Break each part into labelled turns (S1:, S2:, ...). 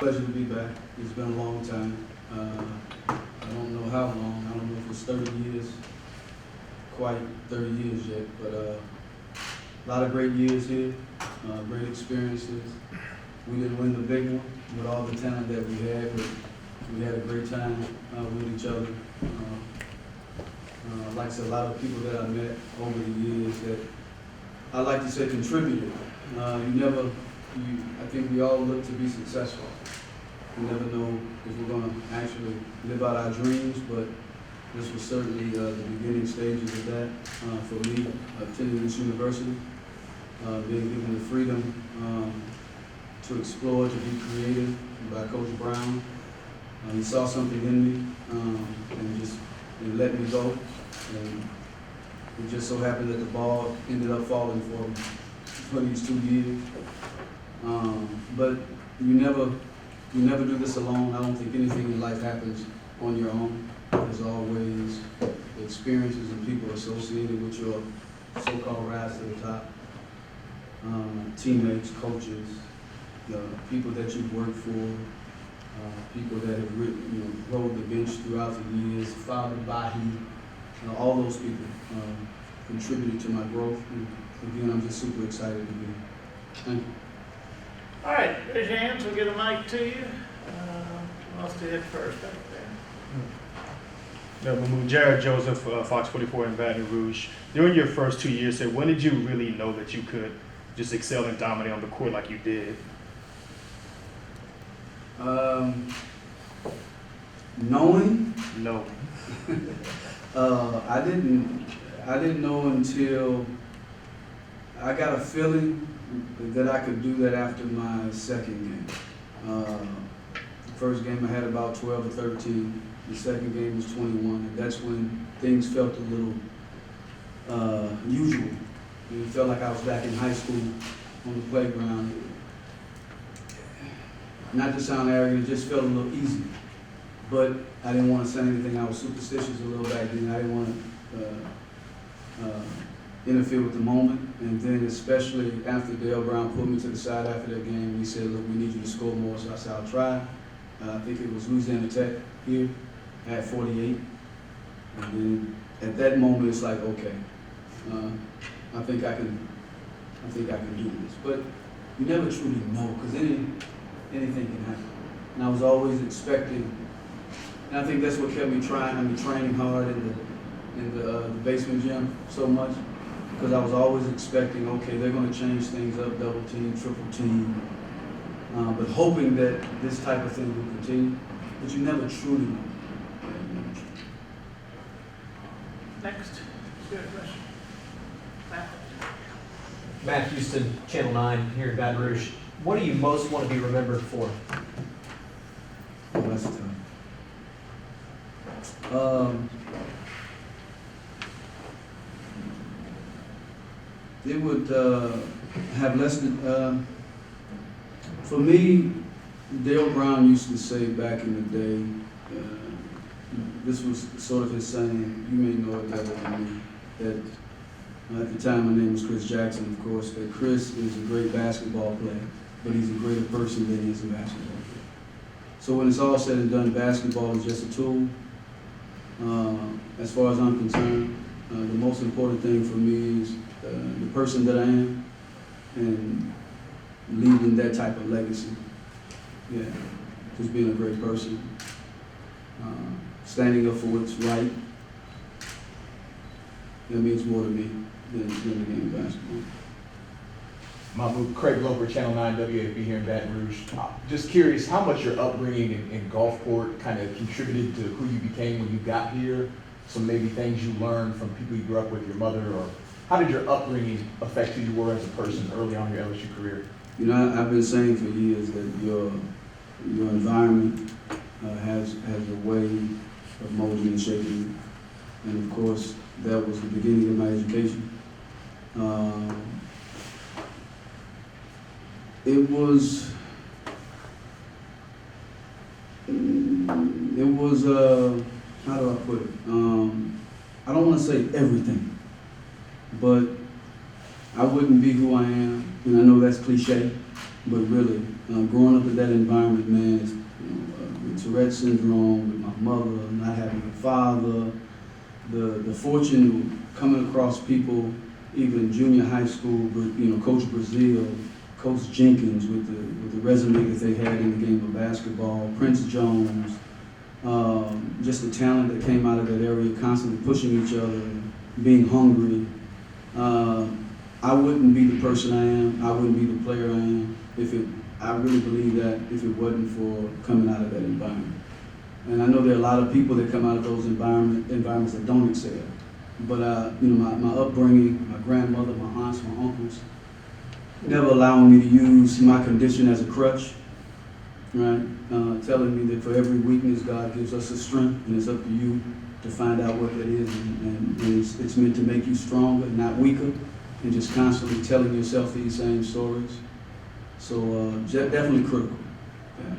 S1: Pleasure to be back. It's been a long time. I don't know how long. I don't know if it's 30 years, quite 30 years yet, but a lot of great years here, great experiences. We didn't win the big one with all the talent that we had, but we had a great time with each other. Like I said, a lot of people that I met over the years that I like to say contributed. I think we all look to be successful. We never know if we're going to actually live out our dreams, but this was certainly the beginning stages of that for me, attending this university, being given the freedom to explore, to be creative by Coach Brown. He saw something in me and just let me go. And it just so happened that the ball ended up falling for these 2 years. But you never do this alone. I don't think anything in life happens on your own. There's always experiences and people associated with your so-called rise to the top. Teammates, coaches, people that you've worked for, people that have rode the bench throughout the years, Father Bahi, all those people contributed to my growth. And again, I'm just super excited to be here. Thank you.
S2: All right, raise your hands, we'll get a mic to you. Who wants to hit first back there?
S3: Mahmoud, Jared Joseph, Fox 44 in Baton Rouge. During your first 2 years, when did you really know that you could just excel and dominate on the court like you did?
S1: Knowing?
S3: No.
S1: I didn't know until I got a feeling that I could do that after my second game. The first game I had about 12 or 13. The second game was 21, and that's when things felt a little usual. It felt like I was back in high school on the playground. Not to sound arrogant, it just felt a little easy. But I didn't want to say anything. I was superstitious a little back then. I didn't want to interfere with the moment. And then especially after Dale Brown pulled me to the side after that game, he said, look, we need you to score more. So I said, I'll try. I think it was Louisiana Tech here at 48. And then at that moment, it's like, okay, I think I can do this. But you never truly know, because anything can happen. And I was always expecting, and I think that's what kept me training hard in the basement gym so much, because I was always expecting, okay, they're going to change things up, double team, triple team, but hoping that this type of thing will continue. But you never truly know.
S2: Next, good question.
S4: Matt Houston, Channel 9, here in Baton Rouge. What do you most want to be remembered for?
S1: Oh, that's tough. It would have less than, for me, Dale Brown used to say back in the day, this was sort of his saying, you may know it better than me, that at the time my name was Chris Jackson, of course, that Chris is a great basketball player, but he's a greater person than he is a basketball player. So when it's all said and done, basketball is just a tool. As far as I'm concerned, the most important thing for me is the person that I am and leaving that type of legacy. Yeah, just being a great person, standing up for what's right. That means more to me than the game of basketball.
S5: Mahmoud, Craig Loper, Channel 9 WAP here in Baton Rouge. Just curious how much your upbringing in Gulfport kind of contributed to who you became when you got here. Some maybe things you learned from people you grew up with, your mother, or how did your upbringing affect who you were as a person early on in your LSU career?
S1: You know, I've been saying for years that your environment has a way of molding and shaping you. And of course, that was the beginning of my education. It was how do I put it? I don't want to say everything, but I wouldn't be who I am, and I know that's cliche, But really, growing up in that environment, man, is, with Tourette syndrome, with my mother, not having a father, the fortune of coming across people, even in junior high school, but Coach Brazil, Coach Jenkins with the resume that they had in the game of basketball, Prince Jones, just the talent that came out of that area, constantly pushing each other, being hungry. I wouldn't be the person I am. I wouldn't be the player I am I really believe that if it wasn't for coming out of that environment. And I know there are a lot of people that come out of those environments that don't excel. But my upbringing, my grandmother, my aunts, my uncles, never allowing me to use my condition as a crutch, right? Telling me that for every weakness, God gives us a strength, and it's up to you to find out what that is. And it's meant to make you stronger, not weaker, and just constantly telling yourself these same stories. So definitely critical. Yeah.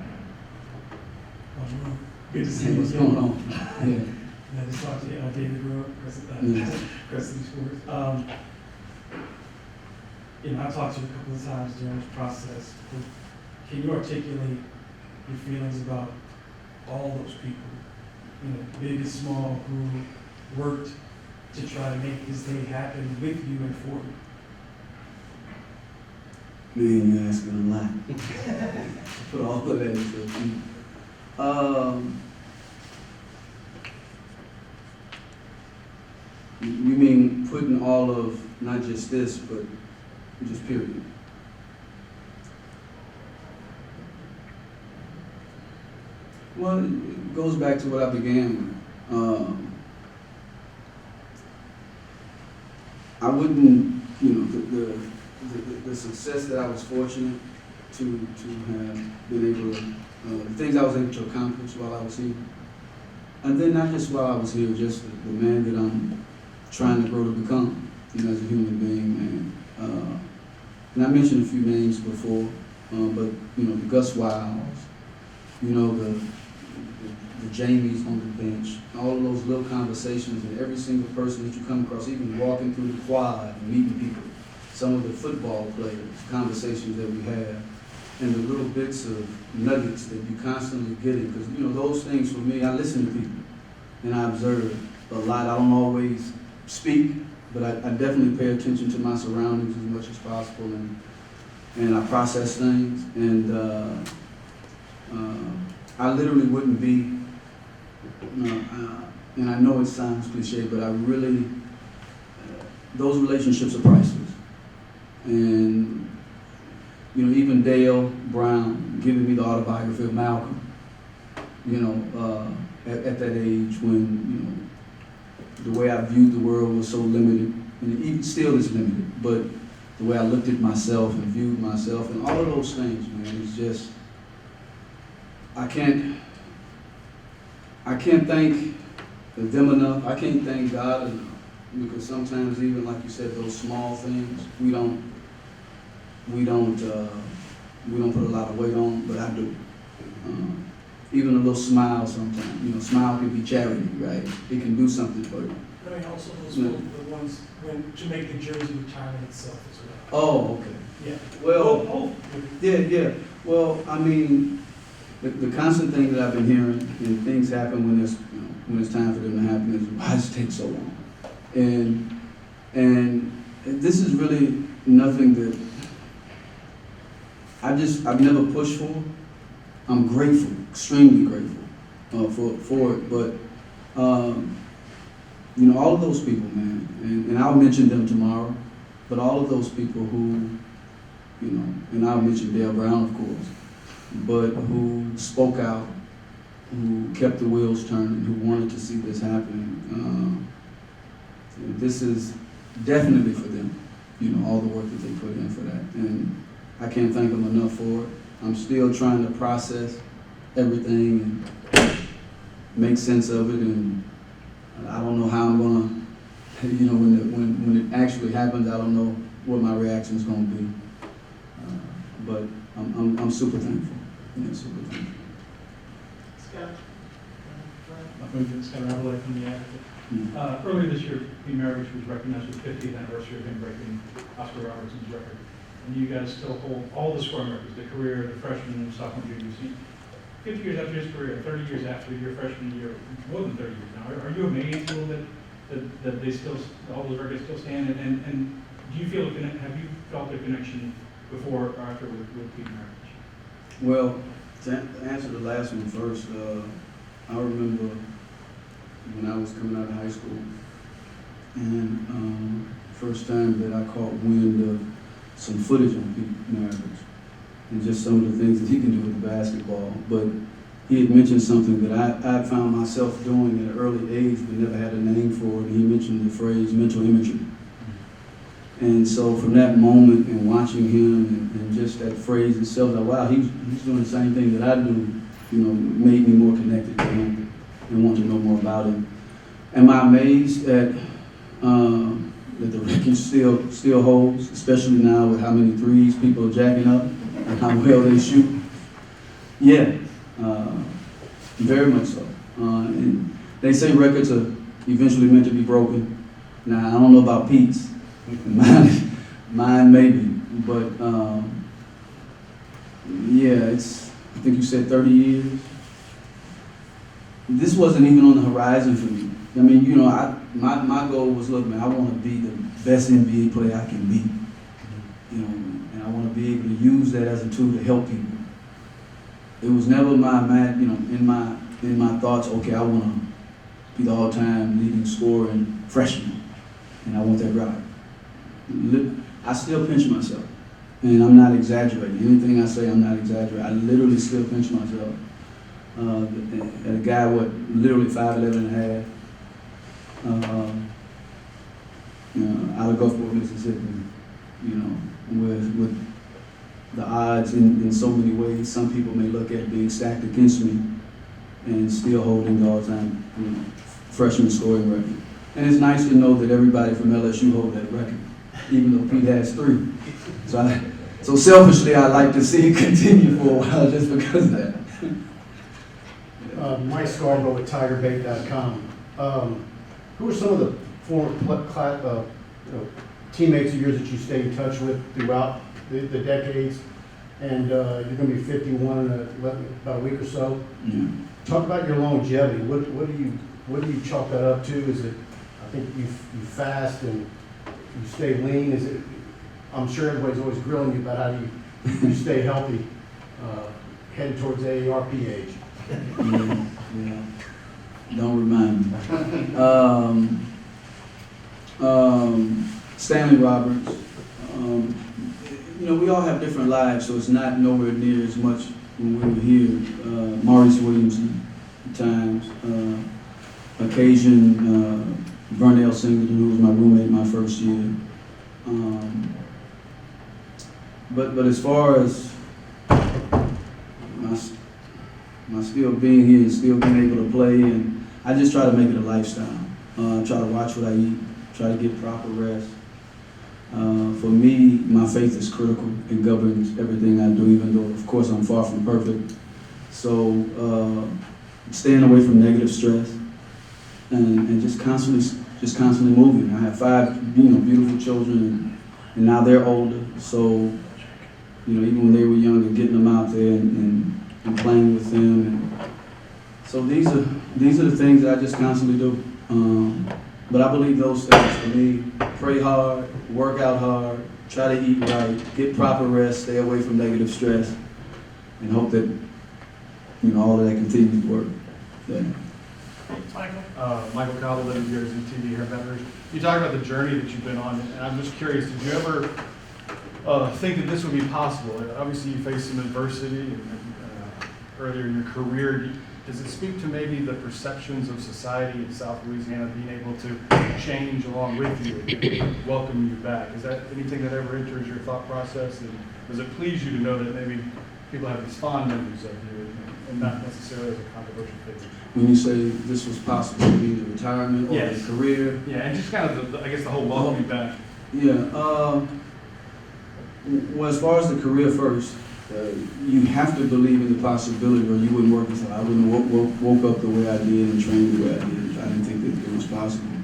S6: Good to see
S1: Hey,
S6: you.
S1: what's going on? Yeah.
S6: And I just talked to David Brewer, Crescent Sports. I talked to you a couple of times during this process. Can you articulate your feelings about all those people, big and small, who worked to try to make this day happen with you and for you?
S1: Man, you're asking a lot. Put all of that into a few. You mean putting all of, not just this, but just period? Well, it goes back to what I began with. I wouldn't, the success that I was fortunate to have been able to, the things I was able to accomplish while I was here. And then not just while I was here, just the man that I'm trying to grow to become, as a human being, man. And I mentioned a few names before, but, the Gus Wilds, the Jamies on the bench, all of those little conversations, and every single person that you come across, even walking through the quad and meeting people, some of the football players, conversations that we have, and the little bits of nuggets that you constantly getting, because those things for me, I listen to people and I observe a lot. I don't always speak, but I definitely pay attention to my surroundings as much as possible, and I process things, and I literally wouldn't be, and I know it sounds cliche, but I really, those relationships are priceless. And, even Dale Brown giving me the autobiography of Malcolm, at that age when, the way I viewed the world was so limited, and it even still is limited, but the way I looked at myself and viewed myself and all of those things, man, it's just, I can't thank them enough. I can't thank God enough, because sometimes even like you said, those small things, we don't put a lot of weight on, but I do. Even a little smile sometimes, smile can be charity, right? It can do something for you.
S6: I mean, also those the ones to make the jersey retirement itself as well.
S1: Oh, okay.
S6: Yeah.
S1: Well, yeah. Well, I mean, the constant thing that I've been hearing, and things happen when it's time for them to happen, is why does it take so long? And this is really nothing that I've never pushed for. I'm grateful, extremely grateful for it. But all of those people, man, and I'll mention them tomorrow. But all of those people who, and I'll mention Dale Brown, of course, but who spoke out, who kept the wheels turning, who wanted to see this happening. This is definitely for them, all the work that they put in for that. And I can't thank them enough for it. I'm still trying to process everything and make sense of it, and I don't know how I'm gonna, when it actually happens, I don't know what my reaction is gonna be. But I'm super thankful. Yeah, super thankful.
S2: Scott?
S7: I think it's kind of revelation from the advocate. Earlier this year, Pete Maravich was recognized with the 50th anniversary of him breaking Oscar Robertson's record. and you guys still hold all the scoring records, the career, the freshman and sophomore junior. 50 years after his career, 30 years after your freshman year, more than 30 years now. Are you amazed a little bit that they still, all those records still stand? And do you feel, have you felt a connection before or after with Pete Maravich?
S1: Well, to answer the last one first, I remember when I was coming out of high school, and first time that I caught wind of some footage on Pete Maravich, and just some of the things that he can do with the basketball. But he had mentioned something that I found myself doing at an early age, but never had a name for it. And he mentioned the phrase mental imagery. And so from that moment and watching him and just that phrase itself, like, wow, he's doing the same thing that I do, made me more connected to him and want to know more about him. Am I amazed at that the record still holds, especially now with how many threes people are jacking up and how well they shoot? Yeah, very much so. And they say records are eventually meant to be broken. Now, I don't know about Pete's. Mine maybe, but yeah, I think you said 30 years. This wasn't even on the horizon for me. I mean, my goal was, look, man, I want to be the best NBA player I can be. And I want to be able to use that as a tool to help people. It was never in my thoughts, okay, I want to be the all-time leading scorer and freshman, and I want that right. I still pinch myself, and I'm not exaggerating. Anything I say, I'm not exaggerating. I literally still pinch myself. At a guy, literally 5'11" and a half, out of Gulfport, Mississippi, with the odds in so many ways. Some people may look at being stacked against me and still holding the all-time, freshman scoring record. And it's nice to know that everybody from LSU hold that record, even though Pete has 3. So selfishly, I like to see it continue for a while just because of that.
S8: Mike Scarborough with TigerBait.com. Who are some of the former teammates of yours that you stay in touch with throughout the decades? And you're going to be 51 in about a week or so.
S1: Yeah.
S8: Talk about your longevity. What do you chalk that up to? Is it, I think you fast and you stay lean? Is it? I'm sure everybody's always grilling you about how you stay healthy, headed towards AARP age.
S1: Yeah. Don't remind me. Stanley Roberts. We all have different lives, so it's not nowhere near as much when we were here. Maurice Williamson at times. Occasion Vernell Singleton, who was my roommate my first year. But as far as my still being here and still being able to play, and I just try to make it a lifestyle. Try to watch what I eat, try to get proper rest. For me, my faith is critical. It governs everything I do, even though, of course, I'm far from perfect. So staying away from negative stress and just constantly moving. I have 5 beautiful children, and now they're older. So even when they were younger, getting them out there and playing with them. And so these are the things that I just constantly do. But I believe those things for me: pray hard, work out hard, try to eat right, get proper rest, stay away from negative stress, and hope that all of that continues to work. Yeah.
S3: Michael Cowell, WBRZ TV here in Baton Rouge. You talk about the journey that you've been on, and I'm just curious, did you ever think that this would be possible? Obviously, you faced some adversity earlier in your career. Does it speak to maybe the perceptions of society in South Louisiana being able to change along with you and welcome you back? Is that anything that ever enters your thought process? And does it please you to know that maybe people have these fond memories of you and not necessarily as a controversial figure?
S1: When you say this was possible to be the retirement or
S3: Yes.
S1: the career?
S3: Yeah, and just kind of, I guess, the whole welcome you back.
S1: Yeah. Well, as far as the career first, you have to believe in the possibility, or you wouldn't work as I wouldn't have woke up the way I did and trained the way I did. I didn't think that it was possible.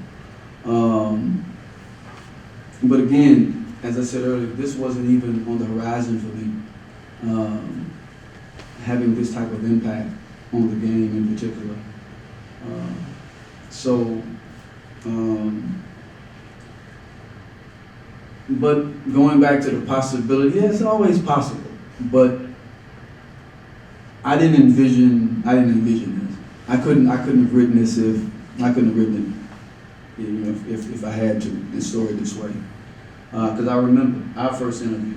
S1: But again, as I said earlier, this wasn't even on the horizon for me, having this type of impact on the game in particular. But going back to the possibility, yeah, it's always possible, but I didn't envision this. I couldn't have written this if I had to, and story this way. Because I remember our first interview,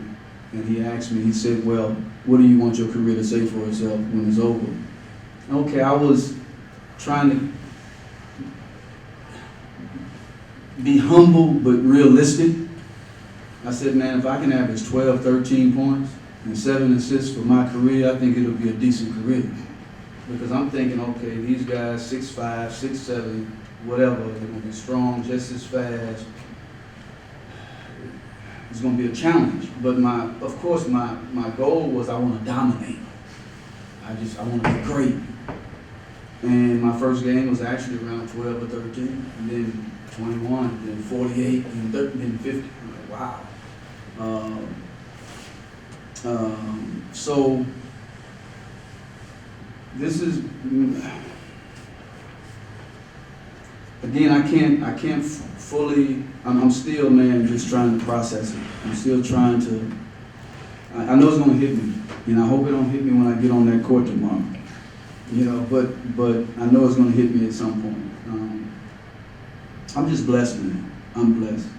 S1: and he asked me, he said, well, what do you want your career to say for itself when it's over? Okay, I was trying to be humble but realistic. I said, man, if I can average 12, 13 points and 7 assists for my career, I think it'll be a decent career. Because I'm thinking, okay, these guys, 6'5", 6'7", whatever, they're gonna be strong, just as fast. It's gonna be a challenge. But of course, my goal was I wanna dominate. I wanna be great. And my first game was actually around 12 or 13, and then 21, then 48, and 30, then 50. I'm like, wow. So this is, again, I can't fully, I'm still, man, just trying to process it. I'm still trying to, I know it's gonna hit me, and I hope it don't hit me when I get on that court tomorrow. You know, but I know it's gonna hit me at some point. I'm just blessed, man. I'm blessed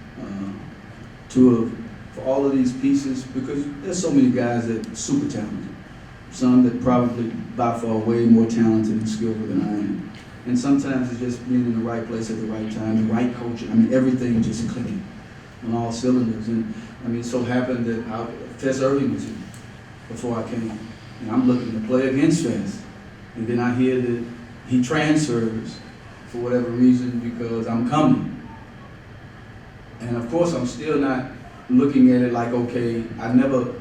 S1: for all of these pieces, because there's so many guys that are super talented. Some that probably by far way more talented and skillful than I am. And sometimes it's just being in the right place at the right time, the right coaching. I mean, everything just clicking on all cylinders. And I mean, it so happened that Fess Irving was here before I came. And I'm looking to play against Fess. And then I hear that he transfers for whatever reason because I'm coming. And of course, I'm still not looking at it like, okay, I never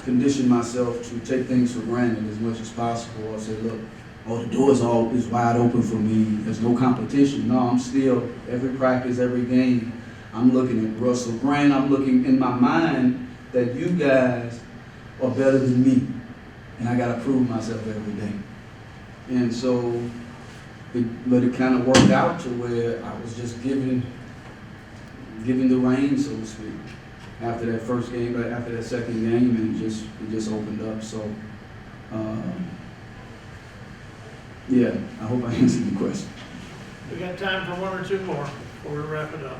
S1: conditioned myself to take things for granted as much as possible. I say, look, oh, the door is wide open for me. There's no competition. No, I'm still, every practice, every game, I'm looking at Russell Grant. I'm looking in my mind that you guys are better than me. And I got to prove myself every day. And so, but it kind of worked out to where I was just given the reins, so to speak, after that first game, but after that second game, and it just opened up. So, yeah, I hope I answered the question.
S2: We got time for one or two more before we wrap it up.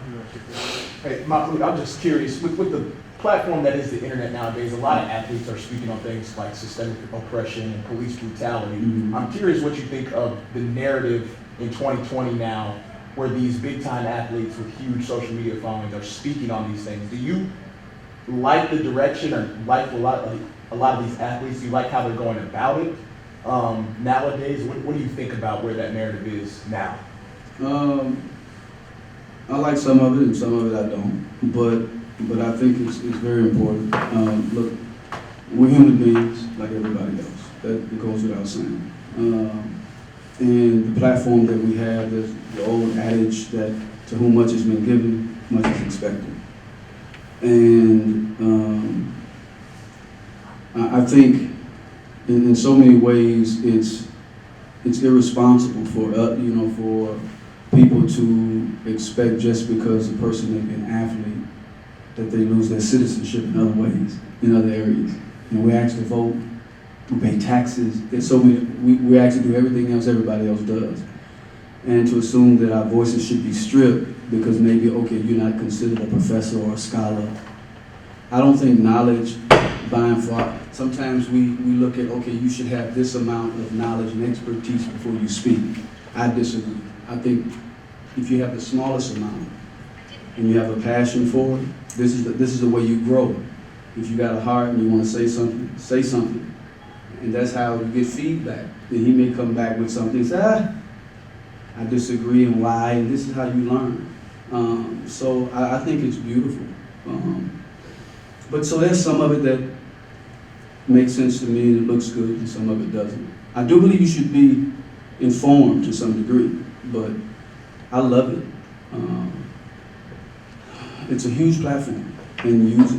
S5: Hey, Mahmoud, I'm just curious, with the platform that is the internet nowadays, a lot of athletes are speaking on things like systemic oppression and police brutality.
S1: Mm-hmm.
S5: I'm curious what you think of the narrative in 2020 now, where these big-time athletes with huge social media followings are speaking on these things. Do you like the direction, or like a lot of these athletes? Do you like how they're going about it nowadays? What do you think about where that narrative is now?
S1: I like some of it, and some of it I don't. But I think it's very important. Look, we're human beings like everybody else. That goes without saying. And the platform that we have, there's the old adage that to whom much has been given, much is expected. And I think in so many ways it's irresponsible for for people to expect just because a person may be an athlete that they lose their citizenship in other ways, in other areas. You know, we actually vote, we pay taxes. There's so many. We actually do everything else everybody else does. And to assume that our voices should be stripped because maybe, okay, you're not considered a professor or a scholar. I don't think knowledge, by and far, sometimes we look at, okay, you should have this amount of knowledge and expertise before you speak. I disagree. I think if you have the smallest amount and you have a passion for it, this is the way you grow. If you got a heart and you want to say something, say something. And that's how you get feedback. Then he may come back with something and say, I disagree, and why, and this is how you learn. So I think it's beautiful. But so there's some of it that makes sense to me and it looks good, and some of it doesn't. I do believe you should be informed to some degree, but I love it. It's a huge platform, and use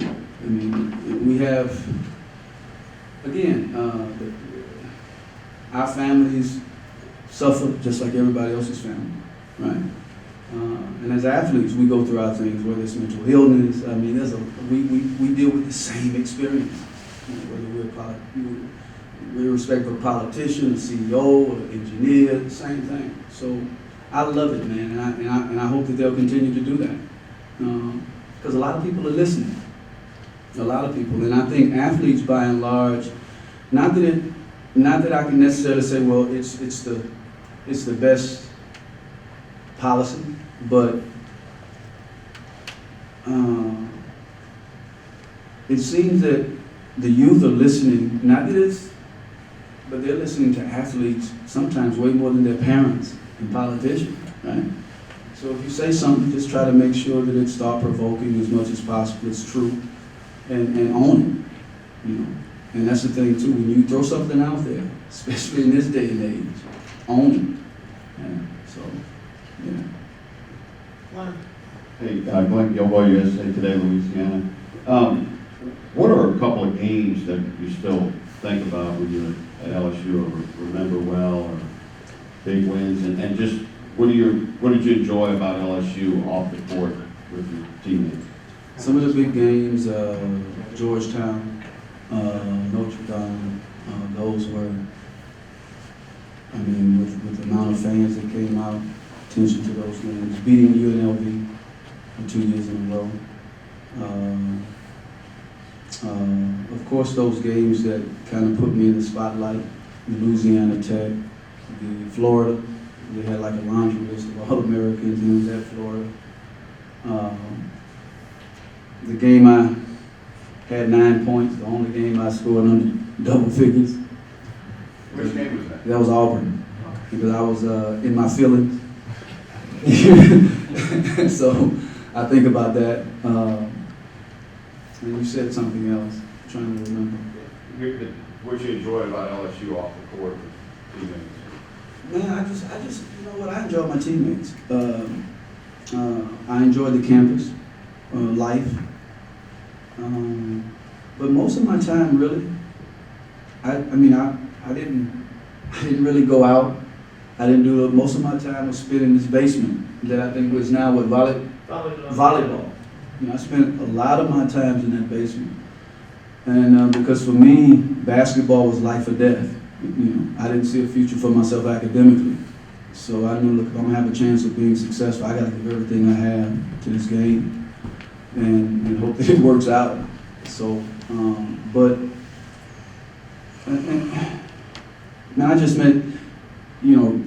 S1: it. I mean, we have, again, our families suffer just like everybody else's family, right? And as athletes, we go through our things, whether it's mental illness. I mean, we deal with the same experience. You know, whether we're respectful of politicians, CEO, or engineer, the same thing. So I love it, man, and I hope that they'll continue to do that. Because a lot of people are listening. A lot of people, and I think athletes, by and large, not that I can necessarily say, well, it's the best policy, but it seems that the youth are listening. Not that it's, but they're listening to athletes sometimes way more than their parents and politicians, right? So if you say something, just try to make sure that it's thought-provoking as much as possible, it's true, and own it, you know. And that's the thing too, when you throw something out there, especially in this day and age, own it. Yeah. So, yeah.
S2: Glenn?
S9: Hey, Glenn Gilboy, USA Today, Louisiana. What are a couple of games that you still think about when you're at LSU or remember well, or big wins, and just what did you enjoy about LSU off the court with your teammates?
S1: Some of the big games, Georgetown, Notre Dame, those were, I mean, with the amount of fans that came out, attention to those games, beating UNLV for 2 years in a row. Of course, those games that kind of put me in the spotlight, Louisiana Tech, the Florida, they had like a laundry list of all Americans, and it was at Florida. The game I had 9 points, the only game I scored under double figures.
S9: Which game was that?
S1: That was Auburn, because I was in my feelings. So I think about that. And you said something else, I'm trying to remember.
S9: What you enjoy about LSU off the court with teammates?
S1: Man, I just, you know what, I enjoy my teammates. I enjoy the campus, life. But most of my time, really, I didn't really go out. I didn't do it. Most of my time was spent in this basement that I think was now with volleyball. You know, I spent a lot of my time in that basement. And because for me, basketball was life or death. You know, I didn't see a future for myself academically. So I knew, look, if I'm gonna have a chance of being successful, I gotta give everything I have to this game and hope that it works out. So, I just meant, you know,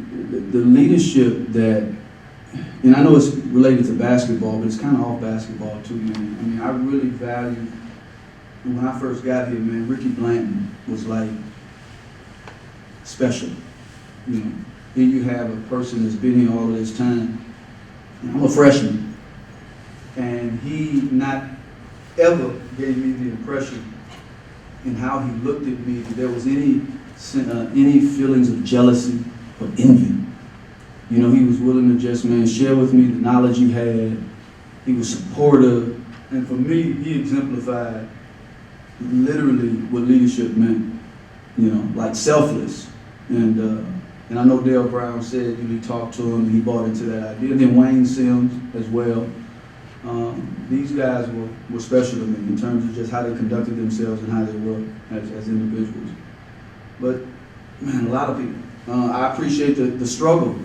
S1: the leadership that, and I know it's related to basketball, but it's kind of off basketball too, man. I mean, I really value, when I first got here, man, Ricky Blanton was like special. You know, here you have a person that's been here all of this time. I'm a freshman, and he not ever gave me the impression in how he looked at me that there was any feelings of jealousy or envy. You know, he was willing to just, man, share with me the knowledge he had. He was supportive, and for me, he exemplified literally what leadership meant. You know, like selfless. And I know Dale Brown said, you know, he talked to him and he bought into that idea. And then Wayne Sims as well. These guys were special to me in terms of just how they conducted themselves and how they were as individuals. But, man, a lot of people. I appreciate the struggle.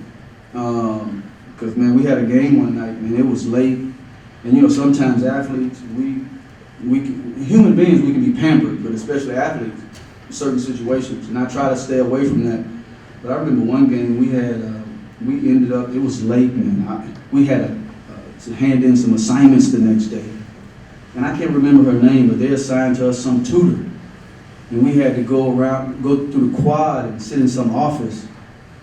S1: Because, man, we had a game one night, man, it was late. And, you know, sometimes athletes, human beings, we can be pampered, but especially athletes in certain situations. And I try to stay away from that. But I remember one game we ended up, it was late, man. We had to hand in some assignments the next day. And I can't remember her name, but they assigned to us some tutor. And we had to go through the quad and sit in some office.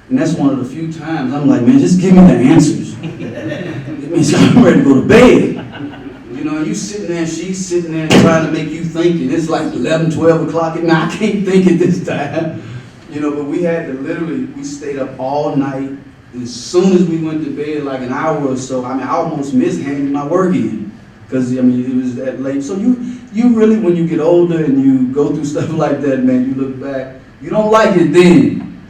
S1: And that's one of the few times I'm like, man, just give me the answers. It means I'm ready to go to bed. You know, you sitting there, she's sitting there trying to make you think, and it's like 11, 12 o'clock, and I can't think at this time. You know, but we had to we stayed up all night. And as soon as we went to bed, like an hour or so, I almost missed handing my work in. because, I mean, it was that late. So you really, when you get older and you go through stuff like that, man, you look back, you don't like it then,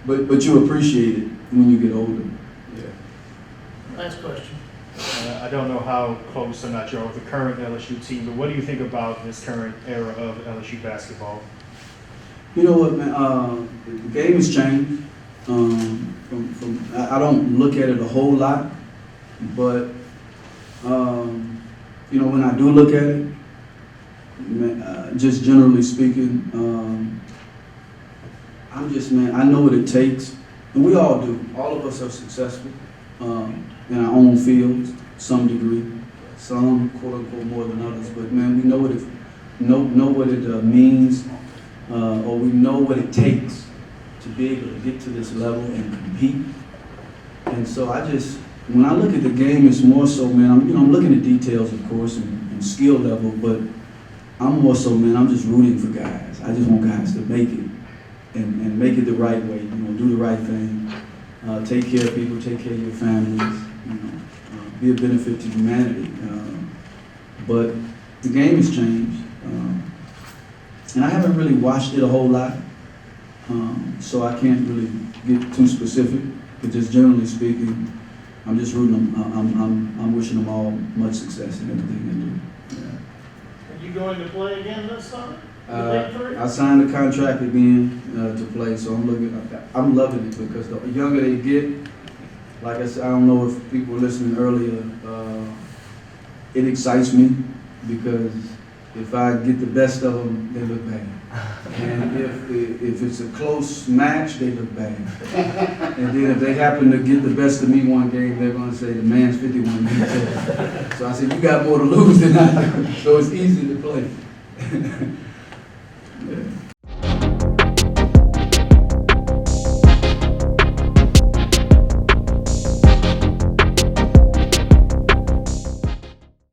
S1: but you appreciate it when you get older. Yeah.
S2: Last question.
S3: I don't know how close or not you are with the current LSU team, but what do you think about this current era of LSU basketball?
S1: You know what, man, the game has changed. I don't look at it a whole lot, but, you know, when I do look at it, just generally speaking, I know what it takes, and we all do. All of us are successful in our own fields, some degree, some quote unquote more than others. But man, we know what it means, or we know what it takes to be able to get to this level and compete. And so when I look at the game, it's more so, man, I'm looking at details, of course, and skill level, but I'm more so, man, I'm just rooting for guys. I just want guys to make it and make it the right way, you know, do the right thing, take care of people, take care of your families, you know, be a benefit to humanity. But the game has changed, and I haven't really watched it a whole lot, so I can't really get too specific, but just generally speaking, I'm just rooting them, I'm wishing them all much success in everything they do. Yeah.
S2: Are you going to play again this summer? Big three?
S1: I signed a contract again to play, so I'm loving it because the younger they get, like I said, I don't know if people were listening earlier, it excites me because if I get the best of them, they look bad. And if it's a close match, they look bad. And then if they happen to get the best of me one game, they're going to say the man's 51 minutes. So I said, you got more to lose than I do, so it's easy to play.